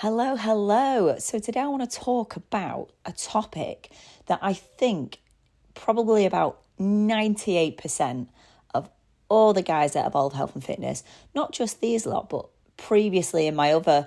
Hello, hello. So today I want to talk about a topic that I think probably about 98% of all the guys at Evolve Health and Fitness, not just these lot, but previously in my other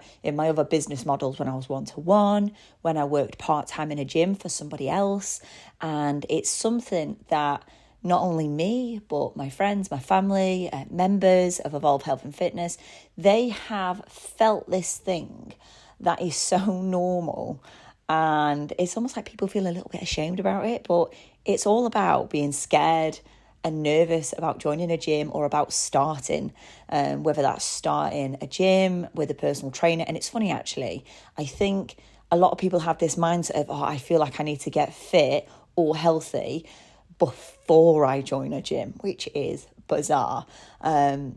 business models when I was one-to-one, when I worked part-time in a gym for somebody else. And it's something that not only me, but my friends, my family, members of Evolve Health and Fitness, they have felt this thing that is so normal. And it's almost like people feel a little bit ashamed about it, but it's all about being scared and nervous about joining a gym or about starting, whether that's starting a gym with a personal trainer. And it's funny, actually, I think a lot of people have this mindset of, I feel like I need to get fit or healthy before I join a gym, which is bizarre.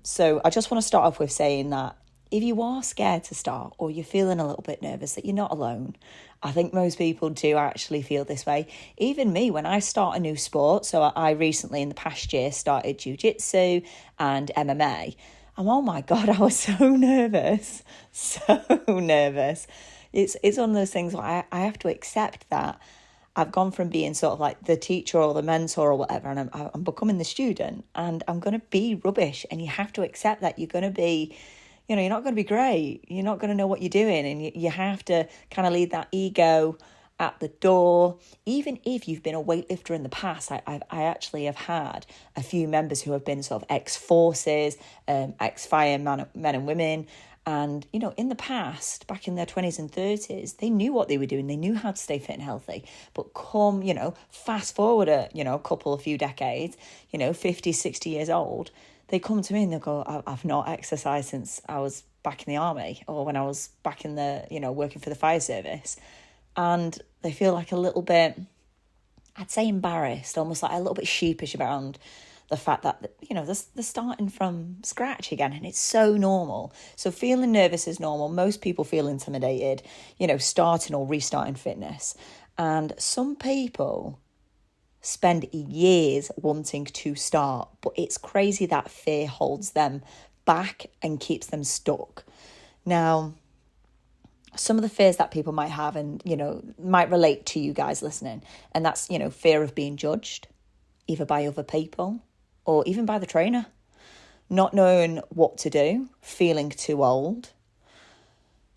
So I just want to start off with saying that if you are scared to start or you're feeling a little bit nervous, that you're not alone. I think most people do actually feel this way. Even me, when I start a new sport, so I recently in the past year started jiu-jitsu and MMA. And oh my God, I was so nervous, so nervous. It's one of those things where I have to accept that I've gone from being sort of like the teacher or the mentor or whatever, and I'm becoming the student, and I'm going to be rubbish. And you have to accept that you're going to be, you're not going to be great. You're not going to know what you're doing. And you have to kind of leave that ego at the door. Even if you've been a weightlifter in the past, I actually have had a few members who have been sort of ex-forces, ex-fire men and women. And, in the past, back in their 20s and 30s, they knew what they were doing. They knew how to stay fit and healthy. But come, fast forward a few decades, 50, 60 years old, they come to me and they go, I've not exercised since I was back in the army or when I was back in the, working for the fire service. And they feel like a little bit, I'd say embarrassed, almost like a little bit sheepish around the fact that, they're starting from scratch again, and it's so normal. So feeling nervous is normal. Most people feel intimidated, starting or restarting fitness. And some people spend years wanting to start, but it's crazy that fear holds them back and keeps them stuck. Now, some of the fears that people might have and, might relate to you guys listening, and that's, fear of being judged, either by other people or even by the trainer, not knowing what to do, feeling too old,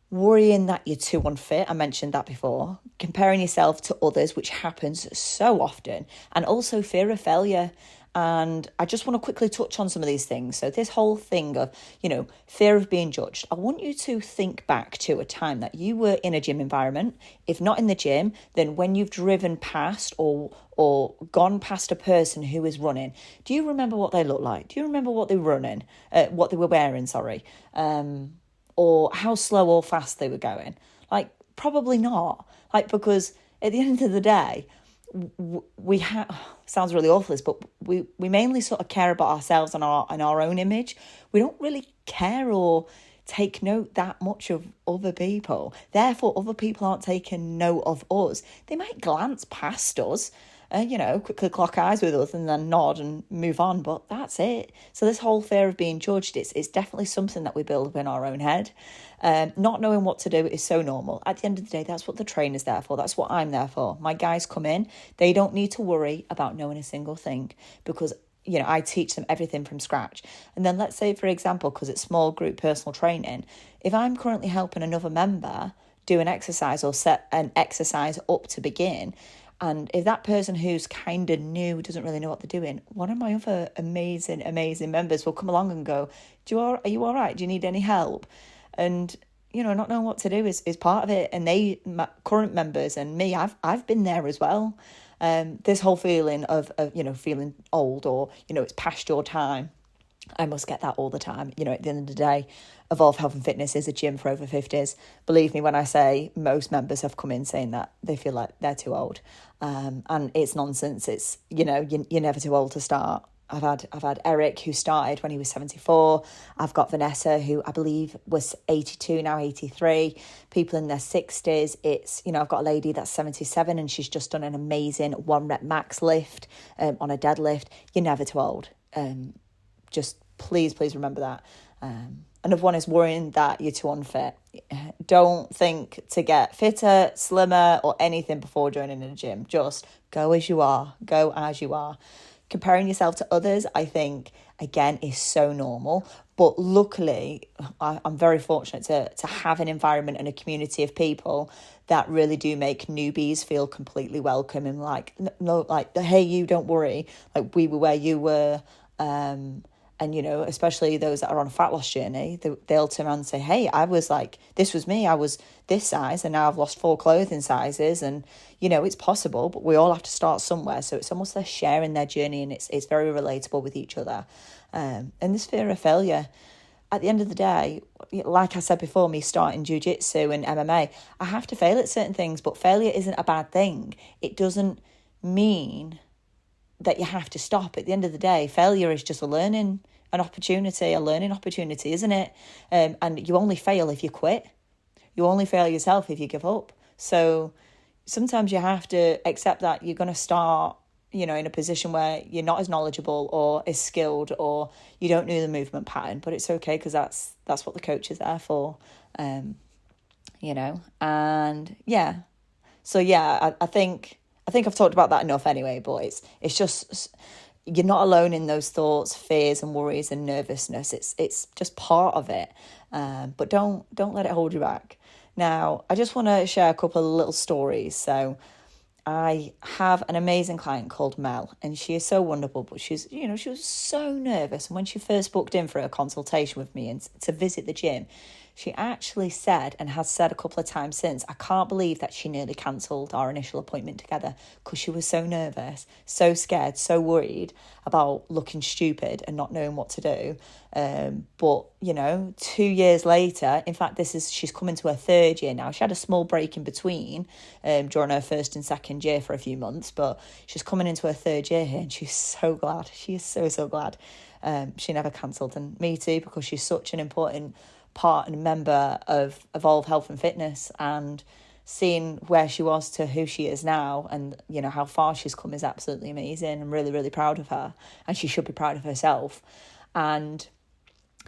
worrying that you're too unfit. I mentioned that before. Comparing yourself to others, which happens so often, and also fear of failure. And I just want to quickly touch on some of these things. So this whole thing of, fear of being judged. I want you to think back to a time that you were in a gym environment. If not in the gym, then when you've driven past or gone past a person who is running, do you remember what they look like? Do you remember what they were running, what they were wearing, or how slow or fast they were going? Probably not. Because at the end of the day, we have, sounds really awful, but we mainly sort of care about ourselves and our own image. We don't really care or take note that much of other people. Therefore, other people aren't taking note of us. They might glance past us, quickly clock eyes with us and then nod and move on, but that's it. So this whole fear of being judged, it's definitely something that we build up in our own head. Not knowing what to do is so normal. At the end of the day, that's what the trainer's there for. That's what I'm there for. My guys come in, they don't need to worry about knowing a single thing because I teach them everything from scratch. And then let's say, for example, because it's small group personal training, if I'm currently helping another member do an exercise or set an exercise up to begin, and if that person who's kind of new doesn't really know what they're doing, one of my other amazing members will come along and go, are you all right? Do you need any help? And, not knowing what to do is part of it. And my current members and me, I've been there as well. This whole feeling of feeling old or, it's past your time. I must get that all the time. At the end of the day, Evolve Health and Fitness is a gym for over 50s. Believe me when I say most members have come in saying that they feel like they're too old. And it's nonsense. It's, you're never too old to start. I've had Eric, who started when he was 74. I've got Vanessa, who I believe was 82, now 83. People in their 60s. It's, I've got a lady that's 77 and she's just done an amazing 1 rep max lift on a deadlift. You're never too old. Just please remember that. Another one is worrying that you're too unfit. Don't think to get fitter, slimmer, or anything before joining a gym. Just go as you are. Go as you are. Comparing yourself to others, I think, again, is so normal. But luckily, I'm very fortunate to have an environment and a community of people that really do make newbies feel completely welcome and like, no, like, hey, you, don't worry. Like, we were where you were. And, especially those that are on a fat loss journey, they'll turn around and say, hey, I was like, this was me. I was this size and now I've lost 4 clothing sizes. And, it's possible, but we all have to start somewhere. So it's almost they're sharing their journey and it's very relatable with each other. And this fear of failure, at the end of the day, like I said before, me starting jiu-jitsu and MMA, I have to fail at certain things, but failure isn't a bad thing. It doesn't mean that you have to stop. At the end of the day, failure is just a learning opportunity, isn't it? And you only fail if you quit. You only fail yourself if you give up. So sometimes you have to accept that you're going to start, in a position where you're not as knowledgeable or as skilled or you don't know the movement pattern, but it's okay because that's what the coach is there for, and yeah. So yeah, I think I've talked about that enough anyway, but it's just, you're not alone in those thoughts, fears and worries and nervousness. It's just part of it. But don't let it hold you back. Now, I just want to share a couple of little stories. So I have an amazing client called Mel, and she is so wonderful, but she was so nervous. And when she first booked in for a consultation with me and to visit the gym, she actually said, and has said a couple of times since, I can't believe that she nearly cancelled our initial appointment together because she was so nervous, so scared, so worried about looking stupid and not knowing what to do. But 2 years later, in fact, she's coming to her 3rd year now. She had a small break in between during her 1st and 2nd year for a few months, but she's coming into her 3rd year here and she's so glad. She is so, so glad she never cancelled, and me too, because she's such an important part and member of Evolve Health and Fitness, and seeing where she was to who she is now and how far she's come is absolutely amazing. I'm really, really proud of her, and she should be proud of herself. And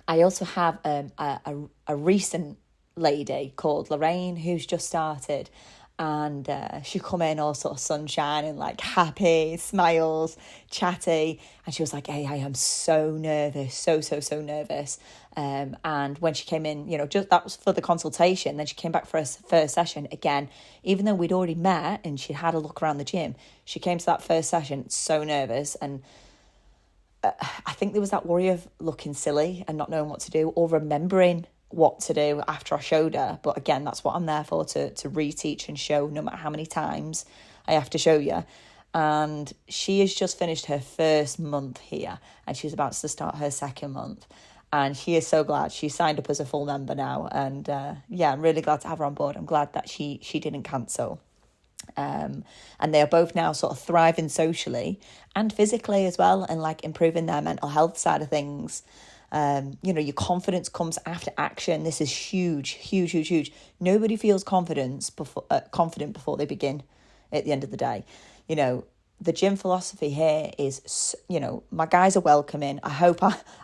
I also have a recent lady called Lorraine who's just started, and she come in all sort of sunshine and like happy, smiles, chatty, and she was like, hey, I am so nervous, so nervous. And when she came in, just that was for the consultation, then she came back for her first session again, even though we'd already met and she'd had a look around the gym. She came to that first session so nervous, and I think there was that worry of looking silly and not knowing what to do or remembering what to do after I showed her. But again, that's what I'm there for, to reteach and show, no matter how many times I have to show you. And she has just finished her 1st month here and she's about to start her 2nd month, and she is so glad. She signed up as a full member now, and I'm really glad to have her on board. I'm glad that she didn't cancel. And they are both now sort of thriving socially and physically as well, and like improving their mental health side of things. Your confidence comes after action. This is huge. Nobody feels confident before they begin at the end of the day. The gym philosophy here is, my guys are welcoming. I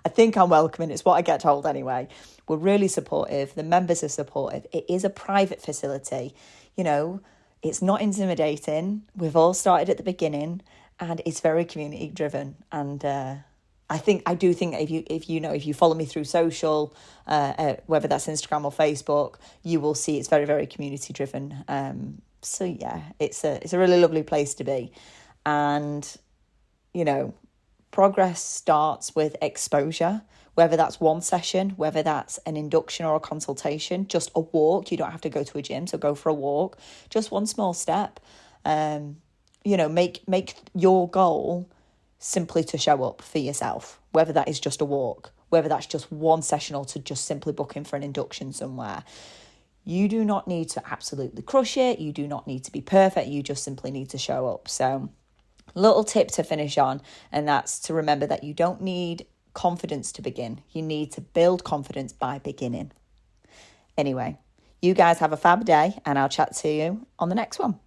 think I'm welcoming. It's what I get told anyway. We're really supportive. The members are supportive. It is a private facility. It's not intimidating. We've all started at the beginning, and it's very community driven. And I do think if you follow me through social, whether that's Instagram or Facebook, you will see it's very, very community driven. So yeah, it's a really lovely place to be. And, progress starts with exposure, whether that's one session, whether that's an induction or a consultation, just a walk. You don't have to go to a gym, so go for a walk. Just one small step. Make your goal simply to show up for yourself, whether that is just a walk, whether that's just one session or to just simply book in for an induction somewhere. You do not need to absolutely crush it. You do not need to be perfect. You just simply need to show up. So, little tip to finish on, and that's to remember that you don't need confidence to begin. You need to build confidence by beginning. Anyway, you guys have a fab day, and I'll chat to you on the next one.